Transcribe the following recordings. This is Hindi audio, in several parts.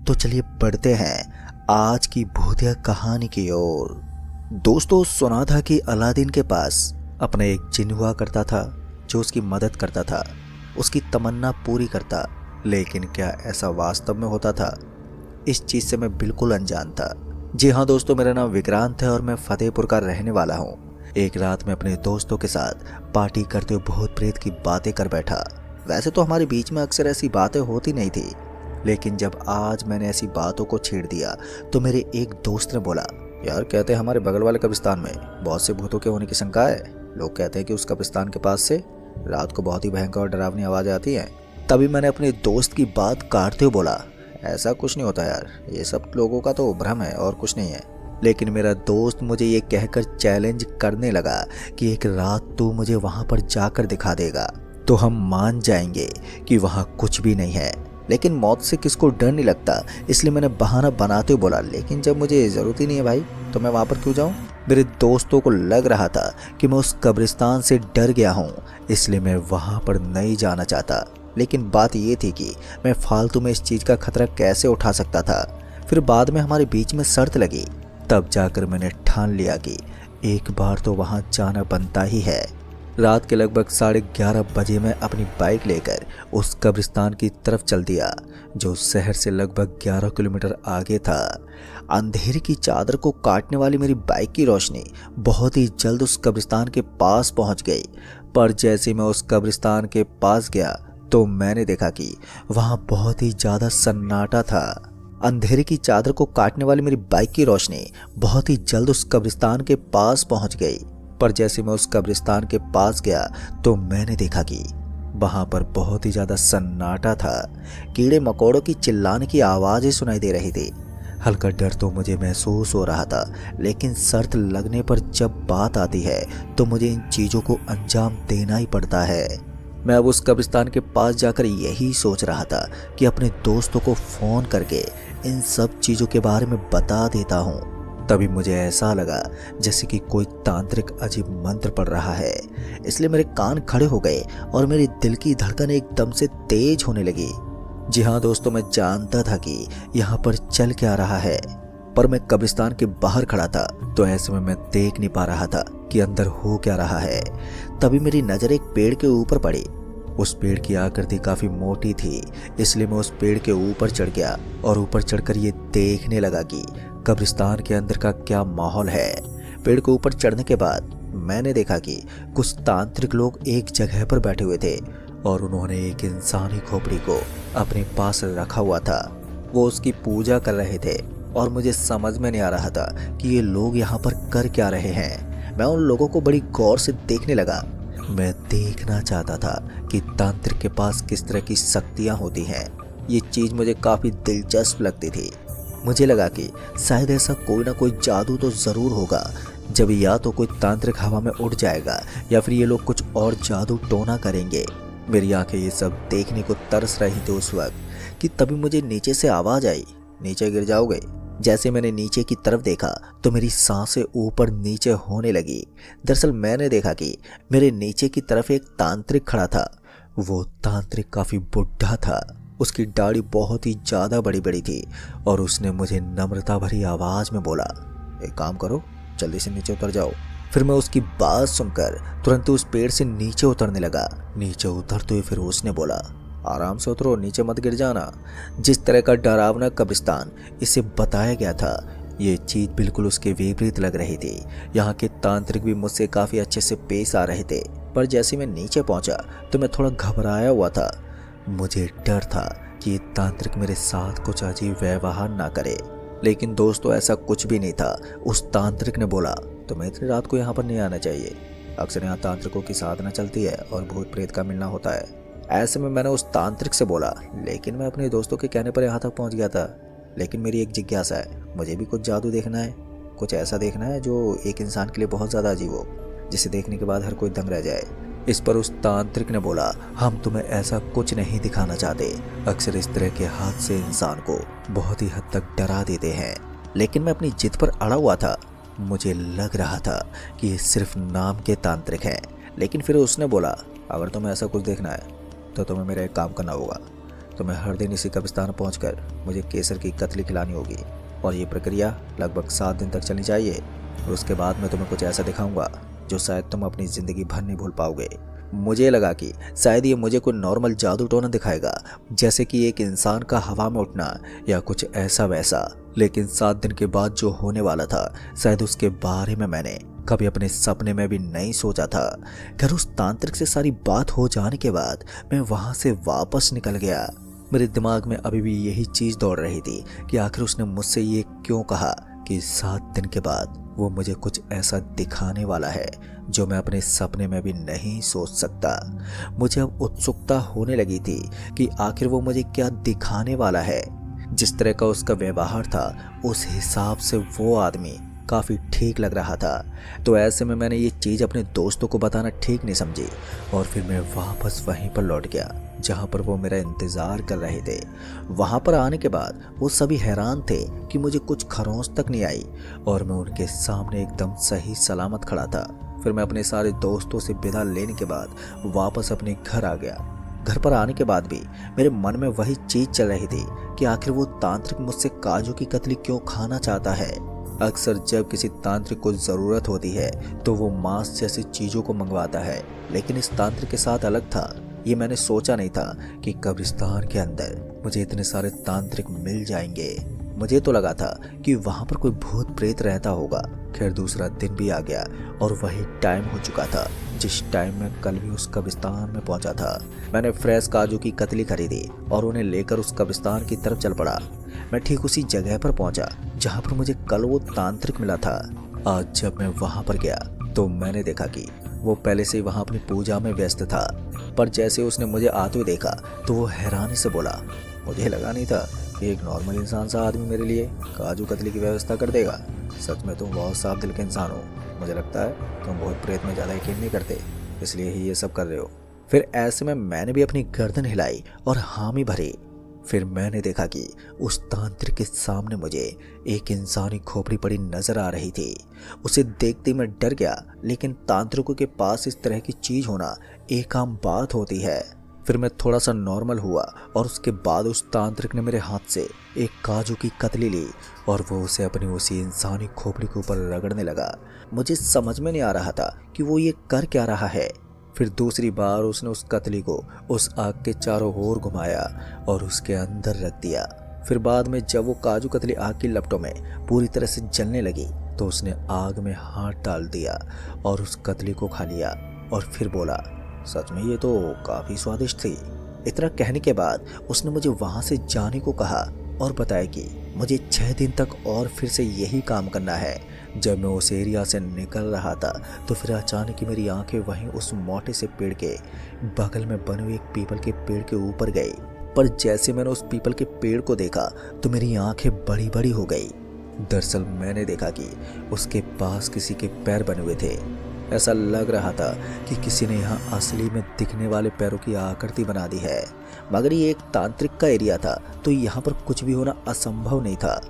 तो चलिए बढ़ते हैं आज की भूतिया कहानी की ओर। दोस्तों, सुना था कि अलादीन के पास अपना एक जिन हुआ करता था जो उसकी मदद करता था, उसकी तमन्ना पूरी करता। लेकिन क्या ऐसा वास्तव में होता था? इस चीज़ से मैं बिल्कुल अनजान था। जी हाँ दोस्तों, मेरा नाम विक्रांत है और मैं फतेहपुर का रहने वाला हूँ। एक रात मैं अपने दोस्तों के साथ पार्टी करते हुए भूत प्रेत की बातें कर बैठा। वैसे तो हमारे बीच में अक्सर ऐसी बातें होती नहीं थी, लेकिन जब आज मैंने ऐसी बातों को छेड़ दिया तो मेरे एक दोस्त ने बोला, यार कहते हैं हमारे बगल वाले कब्रिस्तान में बहुत से भूतों के होने की शंका है। लोग कहते हैं कि उस कब्रिस्तान के पास से रात को बहुत ही भयंकर और डरावनी आवाज़ें आती हैं। तभी मैंने अपने दोस्त की बात काटते हुए बोला, ऐसा कुछ नहीं होता यार, ये सब लोगों का तो भ्रम है और कुछ नहीं है। लेकिन मेरा दोस्त मुझे ये कहकर चैलेंज करने लगा कि एक रात तू मुझे वहाँ पर जाकर दिखा देगा तो हम मान जाएंगे कि वहाँ कुछ भी नहीं है। लेकिन मौत से किसको डर नहीं लगता, इसलिए मैंने बहाना बनाते हुए बोला, लेकिन जब मुझे ज़रूरत ही नहीं है भाई तो मैं वहाँ पर क्यों जाऊँ। मेरे दोस्तों को लग रहा था कि मैं उस कब्रिस्तान से डर गया हूँ, इसलिए मैं वहाँ पर नहीं जाना चाहता। लेकिन बात ये थी कि मैं फालतू में इस चीज़ का खतरा कैसे उठा सकता था। फिर बाद में हमारे बीच में शर्त लगी, तब जाकर मैंने ठान लिया कि एक बार तो वहाँ जाना बनता ही है। रात के लगभग 11:30 बजे मैं अपनी बाइक लेकर उस कब्रिस्तान की तरफ चल दिया जो शहर से लगभग 11 किलोमीटर आगे था। अंधेरे की चादर को काटने वाली मेरी बाइक की रोशनी बहुत ही जल्द उस कब्रिस्तान के पास पहुंच गई। पर जैसे मैं उस कब्रिस्तान के पास गया तो मैंने देखा कि वहां बहुत ही ज़्यादा सन्नाटा था। अंधेरे की चादर को काटने वाली मेरी बाइक की रोशनी बहुत ही जल्द उस कब्रिस्तान के पास पहुंच गई। पर जैसे मैं उस कब्रिस्तान के पास गया तो मैंने देखा कि वहां पर बहुत ही ज़्यादा सन्नाटा था। कीड़े मकोड़ों की चिल्लाने की आवाज़ें सुनाई दे रही थी। हल्का डर तो मुझे महसूस हो रहा था, लेकिन शर्त लगने पर जब बात आती है तो मुझे इन चीज़ों को अंजाम देना ही पड़ता है। मैं अब उस कब्रिस्तान के पास जाकर यही सोच रहा था कि अपने दोस्तों को फ़ोन करके इन सब चीज़ों के बारे में बता देता हूँ। तभी मुझे ऐसा लगा जैसे कि कोई तांत्रिक अजीब मंत्र पढ़ रहा है, इसलिए मेरे कान खड़े हो गए और मेरे दिल की धड़कन एकदम से तेज होने लगी। जी हाँ दोस्तों, मैं जानता था कि यहाँ पर चल क्या रहा है, पर मैं कब्रिस्तान के बाहर खड़ा था तो ऐसे में मैं देख नहीं पा रहा था कि अंदर हो क्या रहा है। तभी मेरी नज़र एक पेड़ के ऊपर पड़ी। उस पेड़ की आकृति काफ़ी मोटी थी, इसलिए मैं उस पेड़ के ऊपर चढ़ गया और ऊपर चढ़कर ये देखने लगा कि कब्रिस्तान के अंदर का क्या माहौल है। पेड़ के ऊपर चढ़ने के बाद मैंने देखा कि कुछ तांत्रिक लोग एक जगह पर बैठे हुए थे और उन्होंने एक इंसानी खोपड़ी को अपने पास रखा हुआ था। वो उसकी पूजा कर रहे थे और मुझे समझ में नहीं आ रहा था कि ये लोग यहाँ पर कर क्या रहे हैं। मैं उन लोगों को बड़ी गौर से देखने लगा। मैं देखना चाहता था कि तांत्रिक के पास किस तरह की शक्तियाँ होती हैं। ये चीज़ मुझे काफ़ी दिलचस्प लगती थी। मुझे लगा कि शायद ऐसा कोई ना कोई जादू तो ज़रूर होगा, जब या तो कोई तांत्रिक हवा में उड़ जाएगा या फिर ये लोग कुछ और जादू टोना करेंगे। मेरी आंखें ये सब देखने को तरस रही थी उस वक्त कि तभी मुझे नीचे से आवाज़ आई, नीचे गिर जाओगे। जैसे मैंने नीचे की तरफ देखा तो मेरी सांसें ऊपर नीचे होने लगी। दरअसल मैंने देखा कि मेरे नीचे की तरफ एक तांत्रिक खड़ा था। वो तांत्रिक काफ़ी बुढ़ा था, उसकी दाढ़ी बहुत ही ज़्यादा बड़ी बड़ी थी और उसने मुझे नम्रता भरी आवाज़ में बोला, एक काम करो, जल्दी से नीचे उतर जाओ। फिर मैं उसकी बात सुनकर तुरंत उस पेड़ से नीचे उतरने लगा। नीचे उतरते हुए फिर उसने बोला, आराम से उतरो, नीचे मत गिर जाना। जिस तरह का डरावना कब्रिस्तान इसे बताया गया था, ये चीज़ बिल्कुल उसके विपरीत लग रही थी। यहाँ के तांत्रिक भी मुझसे काफ़ी अच्छे से पेश आ रहे थे, पर जैसे मैं नीचे पहुँचा तो मैं थोड़ा घबराया हुआ था। मुझे डर था कि ये तांत्रिक मेरे साथ कुछ अजीब व्यवहार ना करे। लेकिन दोस्तों, ऐसा कुछ भी नहीं था। उस तांत्रिक ने बोला, तुम्हें इतनी रात को यहाँ पर नहीं आना चाहिए। अक्सर यहाँ तांत्रिकों की साधना चलती है और भूत प्रेत का मिलना होता है। ऐसे में मैंने उस तांत्रिक से बोला, लेकिन मैं अपने दोस्तों के कहने पर यहाँ तक पहुँच गया था। लेकिन मेरी एक जिज्ञासा है, मुझे भी कुछ जादू देखना है, कुछ ऐसा देखना है जो एक इंसान के लिए बहुत ज़्यादा अजीब हो, जिसे देखने के बाद हर कोई दंग रह जाए। इस पर उस तांत्रिक ने बोला, हम तुम्हें ऐसा कुछ नहीं दिखाना चाहते। अक्सर इस तरह के हादसे इंसान को बहुत ही हद तक डरा देते हैं। लेकिन मैं अपनी जिद पर अड़ा हुआ था। मुझे लग रहा था कि ये सिर्फ नाम के तांत्रिक हैं। लेकिन फिर उसने बोला, अगर तुम्हें ऐसा कुछ देखना है तो तुम्हें मेरा एक काम करना होगा। तुम्हें हर दिन इसी कब्रिस्तान पहुंचकर मुझे केसर की कतली खिलानी होगी और ये प्रक्रिया लगभग 7 दिन तक चलनी चाहिए। और उसके बाद मैं तुम्हें कुछ ऐसा दिखाऊंगा जो शायद तुम अपनी ज़िंदगी भर नहीं भूल पाओगे। मुझे लगा कि शायद ये मुझे कोई नॉर्मल जादू टोना दिखाएगा, जैसे कि एक इंसान का हवा में उठना या कुछ ऐसा वैसा। लेकिन 7 दिन के बाद जो होने वाला था, शायद उसके बारे में मैंने कभी अपने सपने में भी नहीं सोचा था। खैर, उस तांत्रिक से सारी बात हो जाने के बाद मैं वहां से वापस निकल गया। मेरे दिमाग में अभी भी यही चीज दौड़ रही थी कि आखिर उसने मुझसे ये क्यों कहा कि 7 दिन के बाद वो मुझे कुछ ऐसा दिखाने वाला है जो मैं अपने सपने में भी नहीं सोच सकता। मुझे अब उत्सुकता होने लगी थी कि आखिर वो मुझे क्या दिखाने वाला है। जिस तरह का उसका व्यवहार था, उस हिसाब से वो आदमी काफ़ी ठीक लग रहा था। तो ऐसे में मैंने ये चीज़ अपने दोस्तों को बताना ठीक नहीं समझी और फिर मैं वापस वहीं पर लौट गया जहाँ पर वो मेरा इंतज़ार कर रहे थे। वहाँ पर आने के बाद वो सभी हैरान थे कि मुझे कुछ खरोंच तक नहीं आई और मैं उनके सामने एकदम सही सलामत खड़ा था। फिर मैं अपने सारे दोस्तों से विदा लेने के बाद वापस अपने घर आ गया। घर पर आने के बाद भी मेरे मन में वही चीज़ चल रही थी कि आखिर वो तांत्रिक मुझसे काजू की कतली क्यों खाना चाहता है। अक्सर जब किसी तांत्रिक को ज़रूरत होती है तो वो मांस जैसी चीज़ों को मंगवाता है, लेकिन इस तांत्रिक के साथ अलग था। ये मैंने सोचा नहीं था कि कब्रिस्तान के अंदर मुझे इतने सारे तांत्रिक मिल जाएंगे। मुझे तो लगा था कि वहाँ पर कोई भूत प्रेत रहता होगा। खैर, दूसरा दिन भी आ गया और वही टाइम हो चुका था जिस टाइम मैं कल भी उस कब्रिस्तान में पहुंचा था। मैंने फ्रेश काजू की कतली खरीदी और उन्हें लेकर उस कब्रिस्तान की तरफ चल पड़ा। मैं ठीक उसी जगह पर पहुंचा जहां पर मुझे कल वो तांत्रिक मिला था। आज जब मैं वहां पर गया तो मैंने देखा कि वो पहले से ही वहां अपनी पूजा में व्यस्त था। पर जैसे उसने मुझे आते हुए देखा तो वो हैरानी से बोला, मुझे लगा नहीं था कि एक नॉर्मल इंसान सा आदमी मेरे लिए काजू कतली की व्यवस्था कर देगा। सच में तुम बहुत साफ दिल के इंसान हो। मुझे लगता है तुम बहुत प्रेत में ज़्यादा यकीन नहीं करते, इसलिए ही ये सब कर रहे हो। फिर ऐसे में मैंने भी अपनी गर्दन हिलाई और हामी भरी। फिर मैंने देखा कि उस तांत्रिक के सामने मुझे एक इंसानी खोपड़ी पड़ी नजर आ रही थी। उसे देखते मैं डर गया, लेकिन तांत्रिकों के पास इस तरह की चीज होना एक आम बात होती है। फिर मैं थोड़ा सा नॉर्मल हुआ और उसके बाद उस तांत्रिक ने मेरे हाथ से एक काजू की कतली ली और वो उसे अपनी उसी इंसानी खोपड़ी के ऊपर रगड़ने लगा। मुझे समझ में नहीं आ रहा था कि वो ये कर क्या रहा है। फिर दूसरी बार उसने उस कतली को उस आग के चारों ओर घुमाया और उसके अंदर रख दिया। फिर बाद में जब वो काजू कतली आग की लपटों में पूरी तरह से जलने लगी तो उसने आग में हाथ डाल दिया और उस कतली को खा लिया और फिर बोला, सच में ये तो काफ़ी स्वादिष्ट थी। इतना कहने के बाद उसने मुझे वहाँ से जाने को कहा और बताया कि मुझे 6 दिन तक और फिर से यही काम करना है। जब मैं उस एरिया से निकल रहा था तो फिर अचानक ही मेरी आंखें वहीं उस मोटे से पेड़ के बगल में बने हुए एक पीपल के पेड़ के ऊपर गई। पर जैसे मैंने उस पीपल के पेड़ को देखा तो मेरी आंखें बड़ी बड़ी हो गई। दरअसल मैंने देखा कि उसके पास किसी के पैर बने हुए थे। ऐसा लग रहा था कि किसी ने यहाँ असली में दिखने वाले पैरों की आकृति बना दी है। मगर ये एक तांत्रिक का एरिया था तो यहाँ पर कुछ भी होना असंभव नहीं था।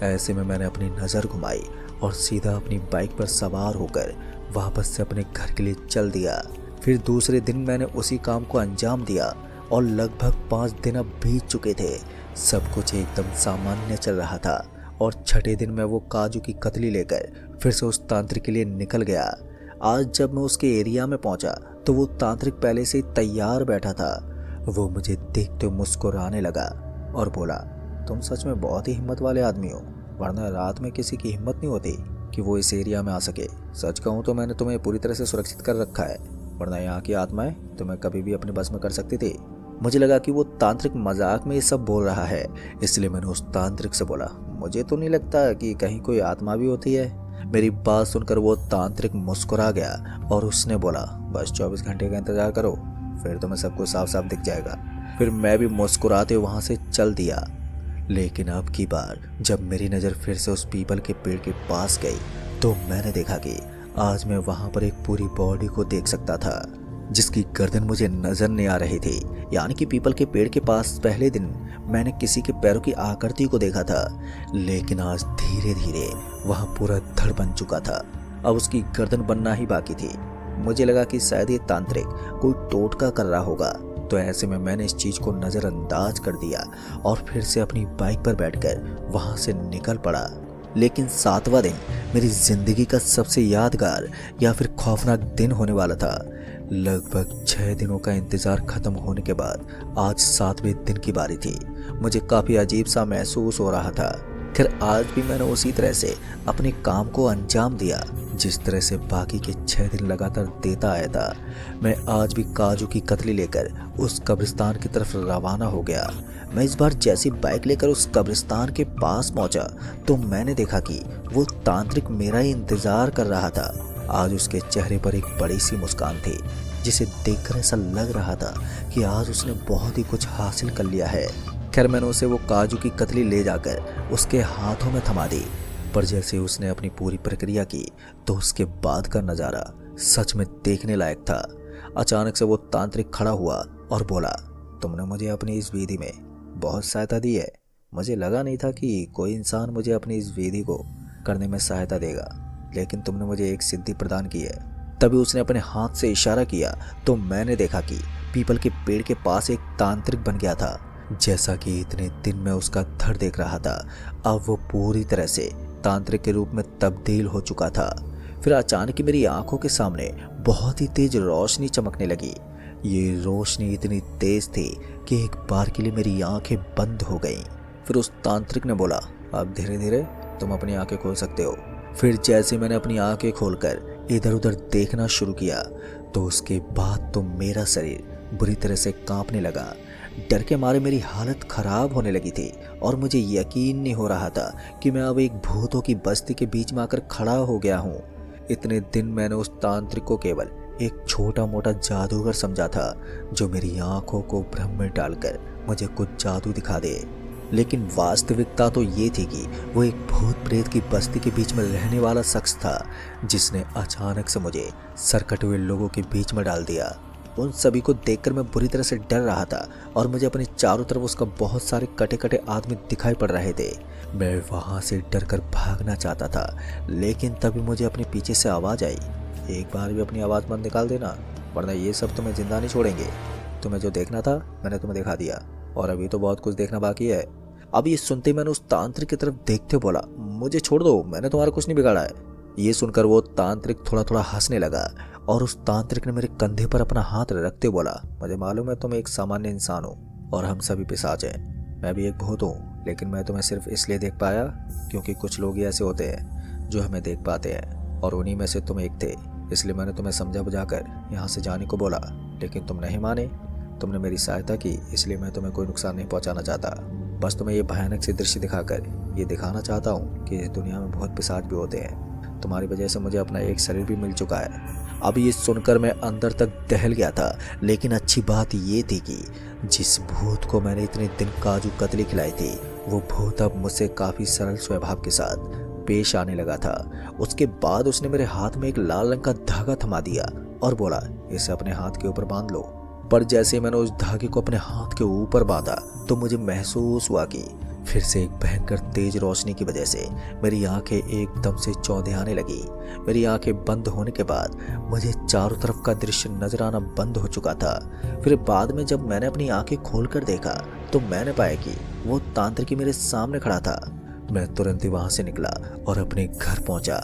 ऐसे में मैंने अपनी नज़र घुमाई और सीधा अपनी बाइक पर सवार होकर वापस से अपने घर के लिए चल दिया। फिर दूसरे दिन मैंने उसी काम को अंजाम दिया और लगभग 5 दिन अब बीत चुके थे। सब कुछ एकदम सामान्य चल रहा था और छठे दिन मैं वो काजू की कतली लेकर फिर से उस तांत्रिक के लिए निकल गया। आज जब मैं उसके एरिया में पहुंचा तो वो तांत्रिक पहले से ही तैयार बैठा था। वो मुझे देखते मुस्कुराने लगा और बोला, तुम सच में बहुत ही हिम्मत वाले आदमी हो, वरना रात में किसी की हिम्मत नहीं होती कि वो इस एरिया में आ सके। सच कहूँ तो मैंने तुम्हें पूरी तरह से सुरक्षित कर रखा है, वरना यहाँ की आत्माएं तुम्हें कभी भी अपने बस में कर सकती थी। मुझे लगा कि वो तांत्रिक मजाक में ये सब बोल रहा है, इसलिए मैंने उस तांत्रिक से बोला, मुझे तो नहीं लगता कि कहीं कोई आत्मा भी होती है। मेरी बात सुनकर वो तांत्रिक मुस्कुरा गया और उसने बोला, बस 24 घंटे का इंतजार करो, फिर तुम्हें सब कुछ साफ साफ दिख जाएगा। फिर मैं भी मुस्कुराते वहाँ से चल दिया। लेकिन अब की बार जब मेरी नज़र फिर से उस पीपल के पेड़ के पास गई तो मैंने देखा कि आज मैं वहाँ पर एक पूरी बॉडी को देख सकता था जिसकी गर्दन मुझे नजर नहीं आ रही थी। यानी कि पीपल के पेड़ के पास पहले दिन मैंने किसी के पैरों की आकृति को देखा था, लेकिन आज धीरे धीरे वहाँ पूरा धड़ बन चुका था। अब उसकी गर्दन बनना ही बाकी थी। मुझे लगा कि शायद ये तांत्रिक कोई टोटका कर रहा होगा तो ऐसे में मैंने इस चीज़ को नज़रअंदाज कर दिया और फिर से अपनी बाइक पर बैठकर वहाँ से निकल पड़ा। लेकिन 7वां दिन मेरी ज़िंदगी का सबसे यादगार या फिर खौफनाक दिन होने वाला था। लगभग 6 दिनों का इंतज़ार ख़त्म होने के बाद आज 7वें दिन की बारी थी। मुझे काफ़ी अजीब सा महसूस हो रहा था। खैर आज भी मैंने उसी तरह से अपने काम को अंजाम दिया जिस तरह से बाकी के 6 दिन लगातार देता आया था। मैं आज भी काजू की कतली लेकर उस कब्रिस्तान की तरफ रवाना हो गया। मैं इस बार जैसी बाइक लेकर उस कब्रिस्तान के पास पहुंचा तो मैंने देखा कि वो तांत्रिक मेरा ही इंतजार कर रहा था। आज उसके चेहरे पर एक बड़ी सी मुस्कान थी जिसे देखकर ऐसा लग रहा था कि आज उसने बहुत ही कुछ हासिल कर लिया है। खैर मैंने उसे वो काजू की कतली ले जाकर उसके हाथों में थमा दी, पर जैसे उसने अपनी पूरी प्रक्रिया की तो उसके बाद का नज़ारा सच में देखने लायक था। अचानक से वो तांत्रिक खड़ा हुआ और बोला, तुमने मुझे अपनी इस विधि में बहुत सहायता दी है। मुझे लगा नहीं था कि कोई इंसान मुझे अपनी इस विधि को करने में सहायता देगा, लेकिन तुमने मुझे एक सिद्धि प्रदान की है। तभी उसने अपने हाथ से इशारा किया तो मैंने देखा कि पीपल के पेड़ के पास एक तांत्रिक बन गया था। जैसा कि इतने दिन में उसका धड़ देख रहा था, अब वो पूरी तरह से तांत्रिक के रूप में तब्दील हो चुका था। फिर अचानक ही मेरी आंखों के सामने बहुत ही तेज रोशनी चमकने लगी। ये रोशनी इतनी तेज थी कि एक बार के लिए मेरी आंखें बंद हो गईं। फिर उस तांत्रिक ने बोला, अब धीरे धीरे तुम अपनी आंखें खोल सकते हो। फिर जैसे मैंने अपनी आंखें खोलकर इधर उधर देखना शुरू किया तो उसके बाद तो मेरा शरीर बुरी तरह से कांपने लगा। डर के मारे मेरी हालत खराब होने लगी थी और मुझे यकीन नहीं हो रहा था कि मैं अब एक भूतों की बस्ती के बीच में आकर खड़ा हो गया हूँ। इतने दिन मैंने उस तांत्रिक को केवल एक छोटा मोटा जादूगर समझा था जो मेरी आंखों को भ्रम में डालकर मुझे कुछ जादू दिखा दे, लेकिन वास्तविकता तो ये थी कि वो एक भूत प्रेत की बस्ती के बीच में रहने वाला शख्स था जिसने अचानक से मुझे सरकटे हुए लोगों के बीच में डाल दिया। उन सभी को देखकर मैं बुरी तरह से डर रहा था और मुझे अपने चारों तरफ उसका बहुत सारे कटे कटे आदमी दिखाई पड़ रहे थे। मैं वहां से डर कर भागना चाहता था, लेकिन तभी मुझे अपने पीछे से आवाज़ आई, एक बार भी अपनी आवाज़ मत निकाल देना वरना ये सब तुम्हें जिंदा नहीं छोड़ेंगे। तुम्हें जो देखना था मैंने तुम्हें दिखा दिया और अभी तो बहुत कुछ देखना बाकी है। अब ये सुनते मैंने उस तांत्रिक की तरफ देखते बोला, मुझे छोड़ दो, मैंने तुम्हारा कुछ नहीं बिगाड़ा है। ये सुनकर वो तांत्रिक थोड़ा थोड़ा हंसने लगा और उस तांत्रिक ने मेरे कंधे पर अपना हाथ रखते बोला, मुझे मालूम है तुम एक सामान्य इंसान हो और हम सभी पिशाच हैं। मैं भी एक भूत हूँ, लेकिन मैं तुम्हें सिर्फ इसलिए देख पाया क्योंकि कुछ लोग ऐसे होते हैं जो हमें देख पाते हैं और उन्हीं में से तुम एक थे। इसलिए मैंने तुम्हें समझा बुझाकर यहाँ से जाने को बोला, लेकिन तुम नहीं माने। तुमने मेरी सहायता की, इसलिए मैं तुम्हें कोई नुकसान नहीं पहुँचाना चाहता। बस तुम्हें ये भयानक से दृश्य दिखाकर ये दिखाना चाहता हूँ कि इस दुनिया में बहुत पिशाच भी होते हैं। तुम्हारी वजह से मुझे अपना एक शरीर भी मिल चुका है। अब ये सुनकर मैं अंदर तक दहल गया था, लेकिन अच्छी बात ये थी कि जिस भूत को मैंने इतने दिन काजू कतली खिलाई थी वो भूत अब मुझसे काफ़ी सरल स्वभाव के साथ पेश आने लगा था। उसके बाद उसने मेरे हाथ में एक लाल रंग का धागा थमा दिया और बोला, इसे अपने हाथ के ऊपर बांध लो। पर जैसे मैंने उस धागे को अपने हाथ के ऊपर बांधा तो मुझे महसूस हुआ कि फिर से एक भयंकर तेज रोशनी की वजह से मेरी आंखें एकदम से चौंधियाने लगी। मेरी आंखें बंद होने के बाद मुझे चारों तरफ का दृश्य नजर आना बंद हो चुका था। फिर बाद में जब मैंने अपनी आंखें खोलकर देखा तो मैंने पाया कि वो तांत्रिक मेरे सामने खड़ा था। मैं तुरंत ही वहां से निकला और अपने घर पहुंचा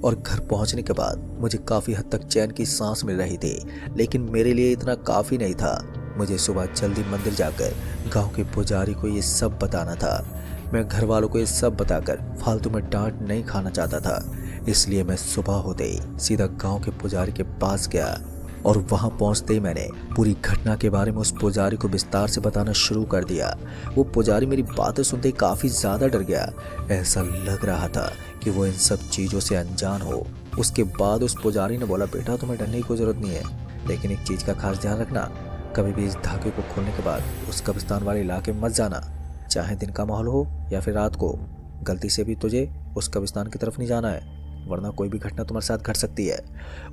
और घर पहुंचने के बाद मुझे काफ़ी हद तक चैन की सांस मिल रही थी, लेकिन मेरे लिए इतना काफ़ी नहीं था। मुझे सुबह जल्दी मंदिर जाकर गांव के पुजारी को ये सब बताना था। मैं घर वालों को ये सब बताकर फालतू में डांट नहीं खाना चाहता था, इसलिए मैं सुबह होते ही सीधा गांव के पुजारी के पास गया और वहां पहुंचते ही मैंने पूरी घटना के बारे में उस पुजारी को विस्तार से बताना शुरू कर दिया। वो पुजारी मेरी बातें सुनते ही काफ़ी ज़्यादा डर गया। ऐसा लग रहा था कि वो इन सब चीज़ों से अनजान हो। उसके बाद उस पुजारी ने बोला, बेटा तुम्हें डरने की कोई ज़रूरत नहीं है, लेकिन एक चीज़ का खास ध्यान रखना, कभी भी इस धागे को खोलने के बाद उस कब्रिस्तान वाले इलाके में मत जाना, चाहे दिन का माहौल हो या फिर रात को। गलती से भी तुझे उस कब्रिस्तान की तरफ नहीं जाना है, वरना कोई भी घटना तुम्हारे साथ घट सकती है।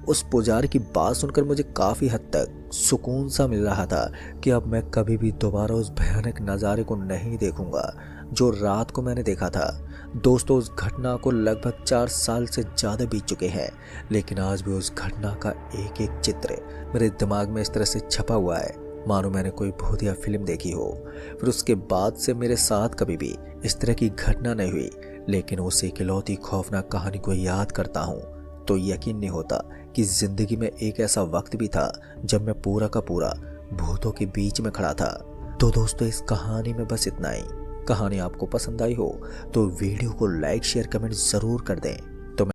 उस पुजारी की बात सुनकर मुझे काफ़ी हद तक सुकून सा मिल रहा था कि अब मैं कभी भी दोबारा उस भयानक नज़ारे को नहीं देखूंगा जो रात को मैंने देखा था। दोस्तों, उस घटना को लगभग 4 साल से ज़्यादा बीत चुके हैं, लेकिन आज भी उस घटना का एक एक चित्र मेरे दिमाग में इस तरह से छपा हुआ है मानो मैंने कोई भूतिया फिल्म देखी हो। फिर उसके बाद से मेरे साथ कभी भी इस तरह की घटना नहीं हुई, लेकिन उस इकलौती खौफनाक कहानी को याद करता हूँ तो यकीन नहीं होता कि जिंदगी में एक ऐसा वक्त भी था जब मैं पूरा का पूरा भूतों के बीच में खड़ा था। तो दोस्तों, इस कहानी में बस इतना ही। कहानी आपको पसंद आई हो तो वीडियो को लाइक शेयर कमेंट जरूर कर दें।